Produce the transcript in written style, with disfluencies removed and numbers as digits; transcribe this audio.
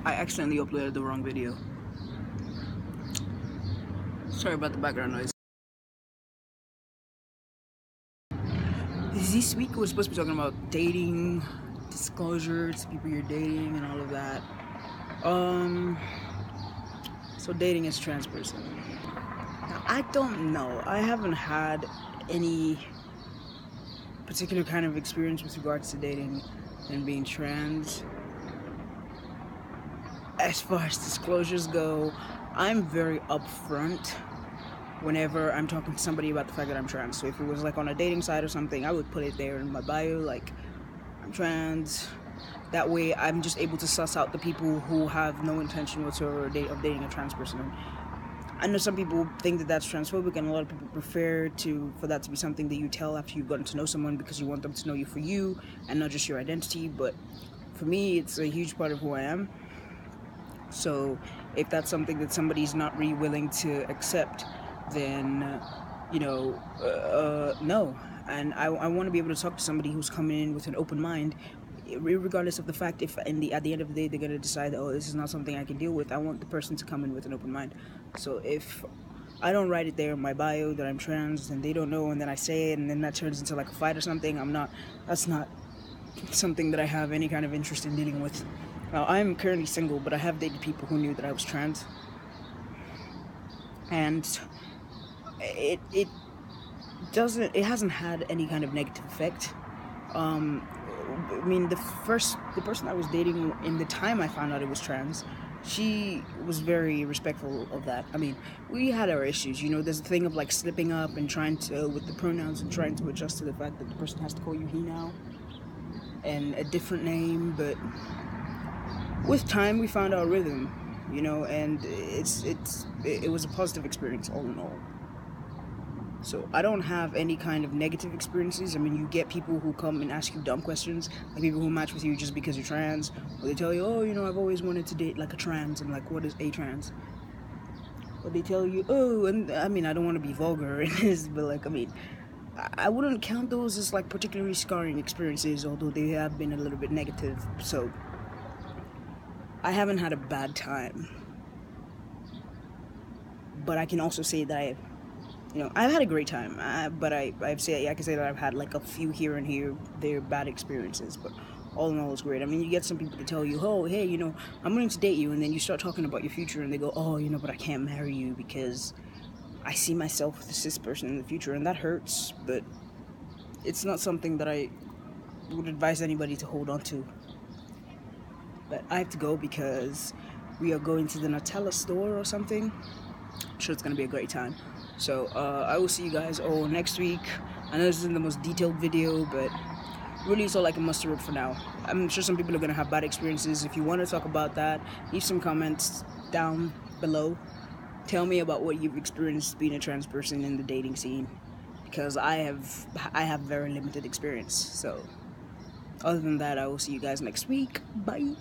I accidentally uploaded the wrong video. Sorry about the background noise. This week we're supposed to be talking about dating, disclosures, people you're dating, and all of that. So dating as a trans person. Now, I don't know. I haven't had any particular kind of experience with regards to dating and being trans. As far as disclosures go, I'm very upfront whenever I'm talking to somebody about the fact that I'm trans. So if it was like on a dating site or something, I would put it there in my bio, like, I'm trans. That way I'm just able to suss out the people who have no intention whatsoever of dating a trans person. I know some people think that that's transphobic, and a lot of people prefer for that to be something that you tell after you've gotten to know someone, because you want them to know you for you and not just your identity. But for me, it's a huge part of who I am. So if that's something that somebody's not really willing to accept, then no. And I want to be able to talk to somebody who's coming in with an open mind, regardless of the fact if at the end of the day they're going to decide, oh, this is not something I can deal with. I want the person to come in with an open mind. So if I don't write it there in my bio that I'm trans and they don't know, and then I say it and then that turns into like a fight or something, that's not something that I have any kind of interest in dealing with. Now, I'm currently single, but I have dated people who knew that I was trans, and it hasn't had any kind of negative effect. I mean, the person I was dating in the time I found out it was trans, she was very respectful of that. I mean, we had our issues, there's a thing of like slipping up and trying to, with the pronouns, and trying to adjust to the fact that the person has to call you he now and a different name, but with time we found our rhythm, and it was a positive experience all in all. So I don't have any kind of negative experiences. I mean, you get people who come and ask you dumb questions, like people who match with you just because you're trans, or they tell you, oh, I've always wanted to date like a trans, and like, what is a trans? Or they tell you, oh, and I mean, I don't want to be vulgar in this, but like, I mean, I wouldn't count those as like particularly scarring experiences, although they have been a little bit negative. So I haven't had a bad time, but I can also say that I've had a great time, but I can say that I've had like a few here and there bad experiences, but all in all, it's great. I mean, you get some people to tell you, oh, hey, I'm willing to date you, and then you start talking about your future, and they go, oh, but I can't marry you because I see myself with a cis person in the future, and that hurts, but it's not something that I would advise anybody to hold on to. But I have to go because we are going to the Nutella store or something. I'm sure it's going to be a great time. So I will see you guys all next week. I know this isn't the most detailed video, but really it's all like a muster up for now. I'm sure some people are going to have bad experiences. If you want to talk about that, leave some comments down below. Tell me about what you've experienced being a trans person in the dating scene, because I have very limited experience. So other than that, I will see you guys next week. Bye.